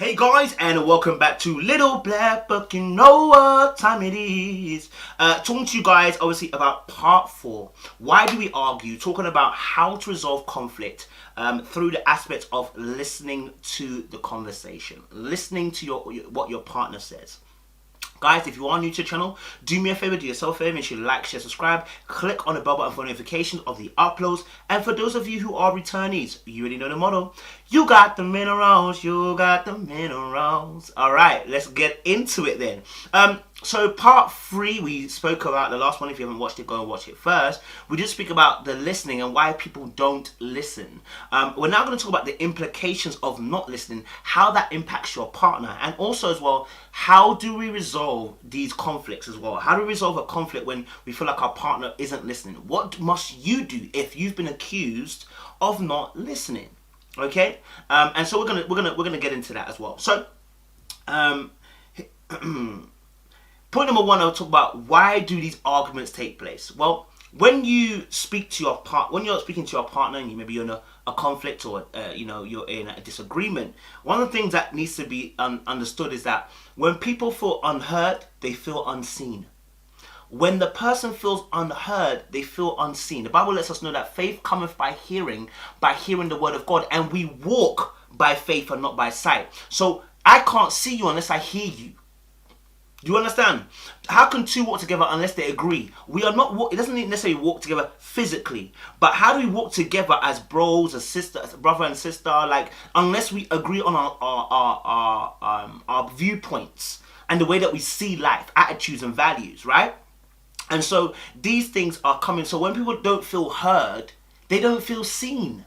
Hey guys, and welcome back to Little Black Book. You know what time it is. Talking to you guys, obviously, about part 4. Why do we argue? Talking about how to resolve conflict through the aspect of listening to the conversation, listening to what your partner says. Guys, if you are new to the channel, do me a favor, do yourself a favor, make sure you like, share, subscribe, click on the bell button for notifications of the uploads. And for those of you who are returnees, you already know the motto. You got the minerals, you got the minerals. Alright, let's get into it then. So part 3, we spoke about the last one. If you haven't watched it, go and watch it first. We did speak about the listening and why people don't listen. We're now going to talk about the implications of not listening, how that impacts your partner, and also as well, how do we resolve these conflicts as well? How do we resolve a conflict when we feel like our partner isn't listening? What must you do if you've been accused of not listening? Okay, and so we're gonna get into that as well. So, point number 1, I'll talk about why do these arguments take place. Well, when you speak to your when you're speaking to your partner, and maybe you're in a conflict or you're in a disagreement, one of the things that needs to be understood is that when people feel unheard, they feel unseen. When the person feels unheard, they feel unseen. The Bible lets us know that faith cometh by hearing the word of God, and we walk by faith and not by sight. So I can't see you unless I hear you. Do you understand? How can two walk together unless they agree? We are not. It doesn't necessarily walk together physically, but how do we walk together as bros, as sisters, as brother and sister? Like, unless we agree on our viewpoints and the way that we see life, attitudes and values, right? And so these things are coming. So when people don't feel heard, they don't feel seen.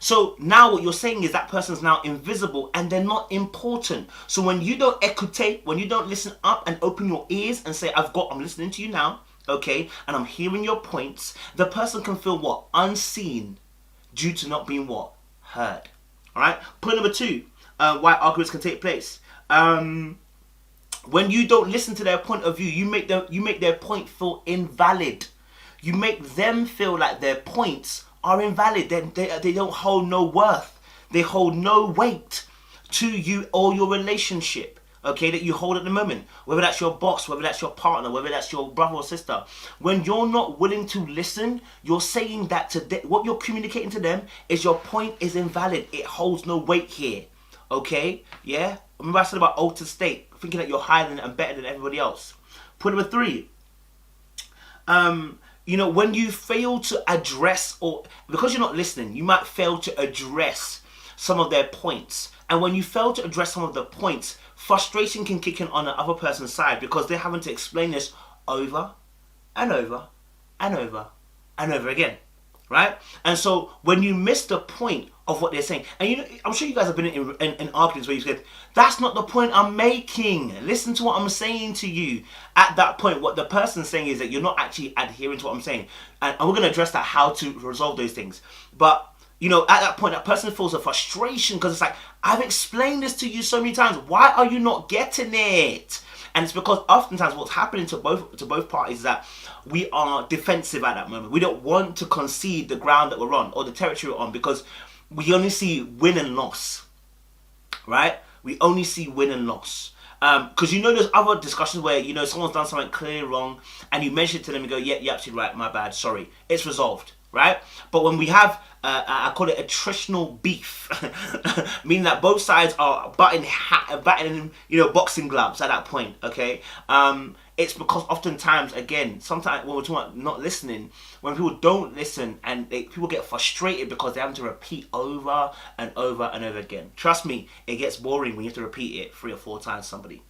So now what you're saying is that person's now invisible and they're not important. So when you don't ecoute, when you don't listen up and open your ears and say, I'm listening to you now, okay, and I'm hearing your points, the person can feel what? Unseen due to not being what? Heard. All right. Point number 2, why arguments can take place. When you don't listen to their point of view, you make their point feel invalid. You make them feel like their points are invalid. They don't hold no worth. They hold no weight to you or your relationship, okay, that you hold at the moment. Whether that's your boss, whether that's your partner, whether that's your brother or sister. When you're not willing to listen, you're saying that what you're communicating to them is your point is invalid. It holds no weight here, okay? Yeah? Remember I said about altered state, thinking that you're higher than and better than everybody else. Point number 3, when you fail to address, or because you're not listening, you might fail to address some of their points. And when you fail to address some of the points, frustration can kick in on the other person's side because they're having to explain this over and over and over and over again. Right? And so when you miss the point of what they're saying, and I'm sure you guys have been in arguments where you said, that's not the point I'm making. Listen to what I'm saying to you. At that point, what the person's saying is that you're not actually adhering to what I'm saying. And we're going to address that, how to resolve those things. But, at that point, that person feels a frustration because it's like, I've explained this to you so many times. Why are you not getting it? And it's because oftentimes what's happening to both parties is that we are defensive at that moment. We don't want to concede the ground that we're on or the territory we're on because we only see win and loss, right? We only see win and loss. Because there's other discussions where, someone's done something clearly wrong and you mention it to them and go, yeah, you're absolutely right, my bad, sorry. It's resolved, right? But when we have, I call it attritional beef, meaning that both sides are batting boxing gloves at that point, okay? It's because oftentimes, again, sometimes when we're talking about not listening, when people don't listen and people get frustrated because they're having to repeat over and over and over again. Trust me, it gets boring when you have to repeat it 3 or 4 times to somebody.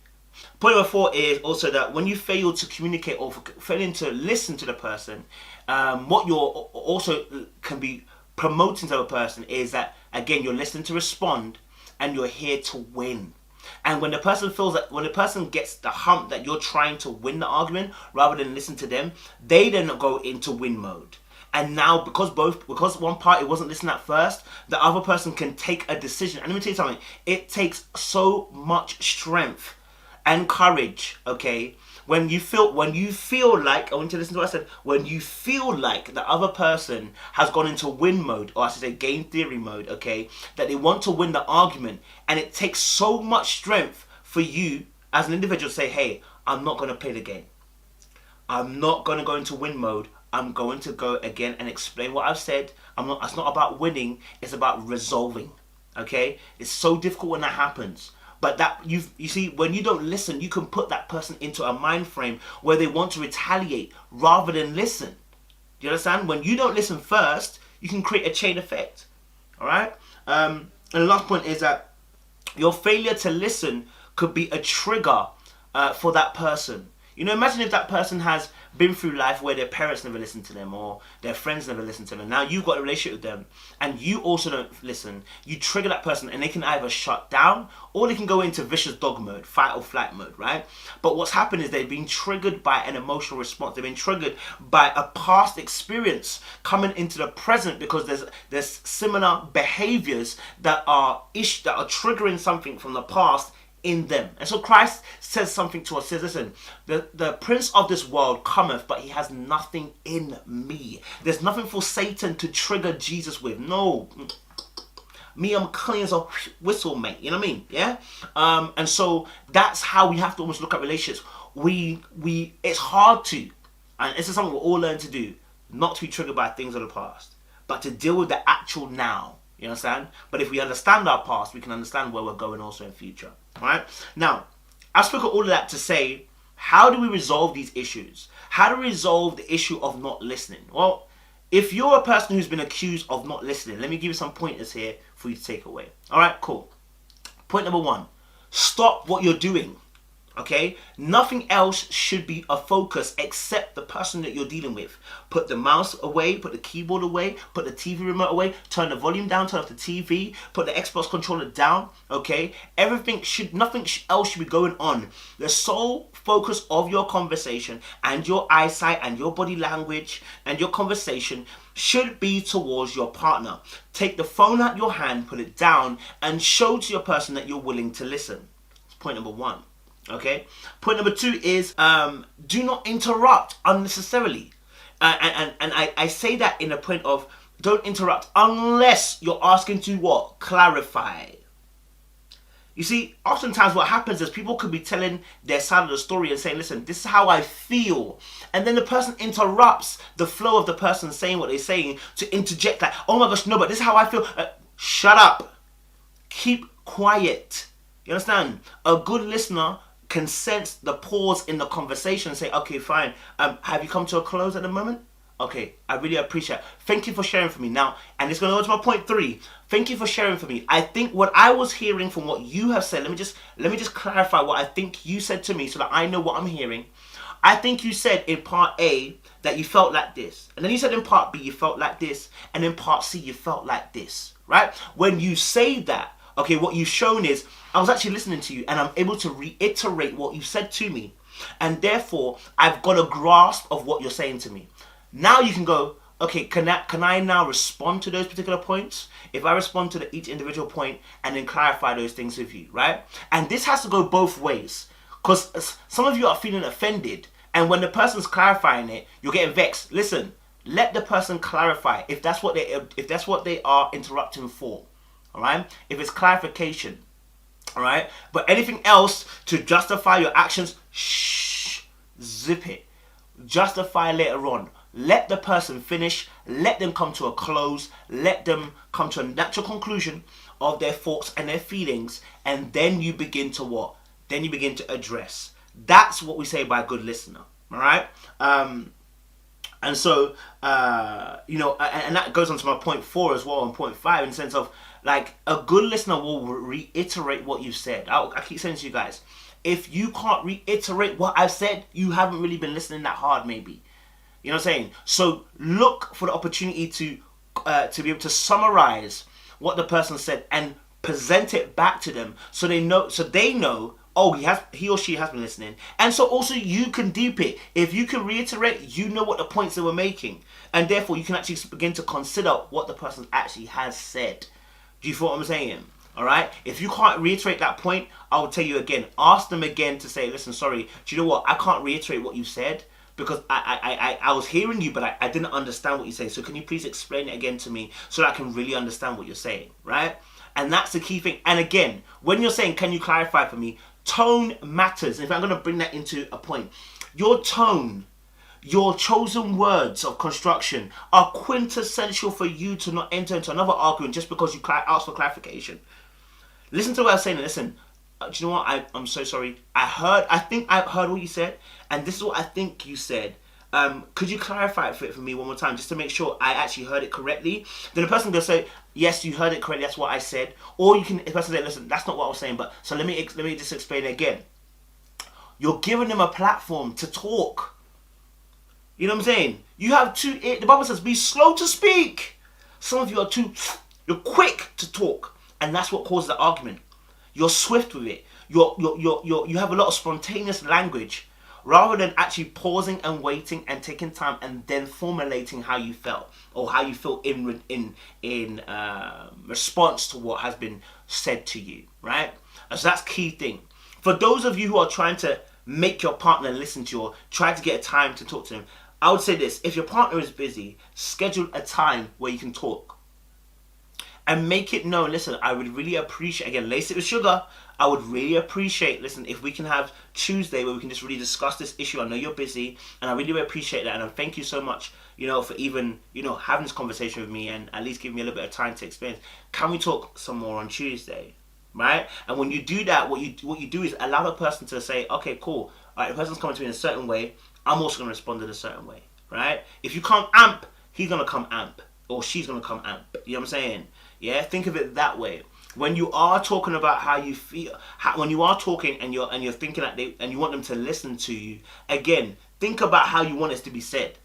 Point number 4 is also that when you fail to communicate or failing to listen to the person, what you're also can be promoting to a person is that, again, you're listening to respond and you're here to win. And when the person gets the hump that you're trying to win the argument rather than listen to them, they then go into win mode. And now because one party wasn't listening at first, the other person can take a decision. And let me tell you something, it takes so much strength and courage, okay, When you feel like, I want you to listen to what I said, when you feel like the other person has gone into win mode, or I should say game theory mode, okay, that they want to win the argument, and it takes so much strength for you as an individual to say, hey, I'm not going to play the game. I'm not going to go into win mode. I'm going to go again and explain what I've said. It's not about winning. It's about resolving. Okay? It's so difficult when that happens. But that you see, when you don't listen, you can put that person into a mind frame where they want to retaliate rather than listen. Do you understand? When you don't listen first, you can create a chain effect. All right? And the last point is that your failure to listen could be a trigger for that person. You know, imagine if that person has been through life where their parents never listened to them or their friends never listened to them. Now you've got a relationship with them and you also don't listen. You trigger that person and they can either shut down or they can go into vicious dog mode, fight or flight mode, right? But what's happened is they've been triggered by an emotional response. They've been triggered by a past experience coming into the present because there's similar behaviors that are triggering something from the past in them. And so Christ says something to us, says, listen, the prince of this world cometh, but he has nothing in me. There's nothing for Satan to trigger Jesus with. No. Me, I'm clean as a whistle, mate. You know what I mean? Yeah? And so that's how we have to almost look at relationships. It's hard to, and this is something we'll all learn to do, not to be triggered by things of the past, but to deal with the actual now. You understand? But if we understand our past, we can understand where we're going also in future. Right? Now, I spoke of all of that to say, how do we resolve these issues? How do we resolve the issue of not listening? Well, if you're a person who's been accused of not listening, let me give you some pointers here for you to take away. All right, cool. Point number 1, stop what you're doing. Okay? Nothing else should be a focus except the person that you're dealing with. Put the mouse away, put the keyboard away, put the TV remote away, turn the volume down, turn off the TV, put the Xbox controller down, okay? Nothing else should be going on. The sole focus of your conversation and your eyesight and your body language and your conversation should be towards your partner. Take the phone out your hand, put it down, and show to your person that you're willing to listen. That's point number 1. Okay. Point number 2 is do not interrupt unnecessarily. And I say that in a point of don't interrupt unless you're asking to what? Clarify. You see, oftentimes what happens is people could be telling their side of the story and saying, listen, this is how I feel. And then the person interrupts the flow of the person saying what they're saying to interject like, oh my gosh, no, but this is how I feel. Shut up. Keep quiet. You understand? A good listener can sense the pause in the conversation and say, okay, fine. Have you come to a close at the moment? Okay, I really appreciate it. Thank you for sharing for me. Now, and it's going to go to my point 3. Thank you for sharing for me. I think what I was hearing from what you have said, let me just clarify what I think you said to me so that I know what I'm hearing. I think you said in part A that you felt like this. And then you said in part B you felt like this. And in part C you felt like this. Right? When you say that, okay, what you've shown is I was actually listening to you and I'm able to reiterate what you said to me. And therefore, I've got a grasp of what you're saying to me. Now you can go, okay, can I now respond to those particular points? If I respond to each individual point and then clarify those things with you, right? And this has to go both ways. Because some of you are feeling offended. And when the person's clarifying it, you're getting vexed. Listen, let the person clarify if that's what they are interrupting for. All right? If it's clarification. All right? But anything else to justify your actions, shh, zip it. Justify later on. Let the person finish. Let them come to a close. Let them come to a natural conclusion of their thoughts and their feelings. And then you begin to what? Then you begin to address. That's what we say by a good listener. All right? And so, and that goes on to my point 4 as well and point 5 in the sense of, like, a good listener will reiterate what you've said. I keep saying to you guys, if you can't reiterate what I've said, you haven't really been listening that hard maybe. You know what I'm saying? So look for the opportunity to be able to summarize what the person said and present it back to them so they know, oh, he or she has been listening. And so also you can deep it. If you can reiterate, you know what the points they were making. And therefore you can actually begin to consider what the person actually has said. Do you feel what I'm saying? All right. If you can't reiterate that point, I will tell you again. Ask them again to say, listen, sorry. Do you know what? I can't reiterate what you said because I was hearing you, but I didn't understand what you say. So can you please explain it again to me so that I can really understand what you're saying, right? And that's the key thing. And again, when you're saying, can you clarify for me? Tone matters. If I'm going to bring that into a point, your tone, your chosen words of construction are quintessential for you to not enter into another argument just because you ask for clarification. Listen to what I was saying. Listen, do you know what? I'm so sorry. I think I heard what you said, and this is what I think you said. Could you clarify it for me one more time, just to make sure I actually heard it correctly? Then the person can say, yes, you heard it correctly. That's what I said. Or you can, the person say, listen, that's not what I was saying. But so let me just explain it again. You're giving them a platform to talk. You know what I'm saying? You have the Bible says, be slow to speak. Some of you you're quick to talk. And that's what causes the argument. You're swift with it. You have a lot of spontaneous language rather than actually pausing and waiting and taking time and then formulating how you felt or how you feel in response to what has been said to you, right? And so that's key thing. For those of you who are trying to make your partner listen to you or try to get a time to talk to them, I would say this: if your partner is busy, schedule a time where you can talk. And make it known, listen, I would really appreciate, again, lace it with sugar. I would really appreciate, listen, if we can have Tuesday where we can just really discuss this issue. I know you're busy, and I really appreciate that. And I thank you so much, for even, having this conversation with me and at least giving me a little bit of time to explain. Can we talk some more on Tuesday, right? And when you do that, what you do is allow the person to say, okay, cool. All right, the person's coming to me in a certain way. I'm also going to respond in a certain way, right? If you come amp, he's going to come amp. Or she's going to come amp. You know what I'm saying? Yeah, think of it that way. When you are talking about how you feel, when you are talking and you're thinking that and you want them to listen to you, again, think about how you want it to be said.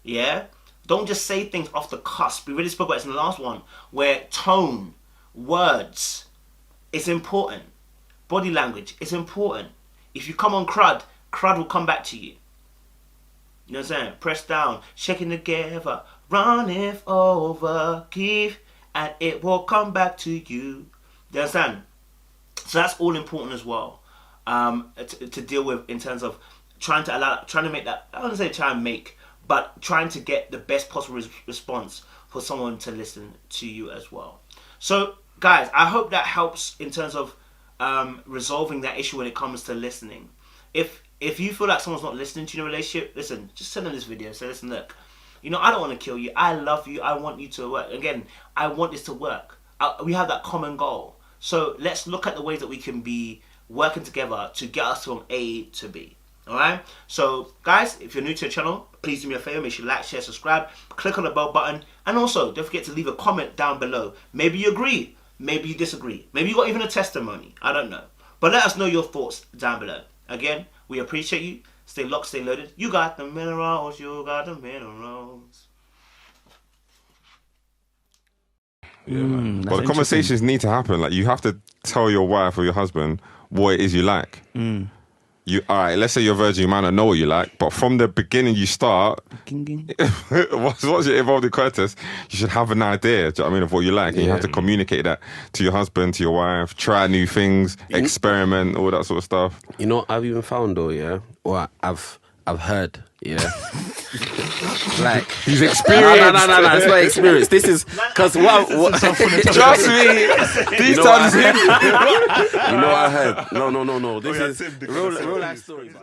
Yeah? Don't just say things off the cusp. We really spoke about this in the last one, where tone, words, is important. Body language is important. If you come on crud will come back to you. You know what I'm saying? Press down, shaking together, runneth over, give, and it will come back to you. You understand? So that's all important as well, to deal with in terms of trying to make that, I don't want to say try and make, but trying to get the best possible response for someone to listen to you as well. So guys, I hope that helps in terms of resolving that issue when it comes to listening. If you feel like someone's not listening to your relationship, listen, just send them this video and say, listen, look, I don't want to kill you. I love you. I want you to work. Again, I want this to work. We have that common goal. So let's look at the ways that we can be working together to get us from A to B. All right? So, guys, if you're new to the channel, please do me a favor. Make sure you like, share, subscribe. Click on the bell button. And also, don't forget to leave a comment down below. Maybe you agree. Maybe you disagree. Maybe you got even a testimony. I don't know. But let us know your thoughts down below. Again, we appreciate you. Stay locked, stay loaded. You got the minerals, you got the minerals. Yeah, but the conversations need to happen. Like, you have to tell your wife or your husband what it is you like. All right, let's say you're a virgin, you might not know what you like, but from the beginning you start, once you're involved in contest, you should have an idea, do you know what I mean, of what you like. And you have to communicate that to your husband, to your wife, try new things, experiment, all that sort of stuff. You know what I've even found though, yeah? Or I've heard, yeah? Like, he's experienced. No, it's not experience. This is because what trust me, these times him. You know what I heard? No. This is real life stories.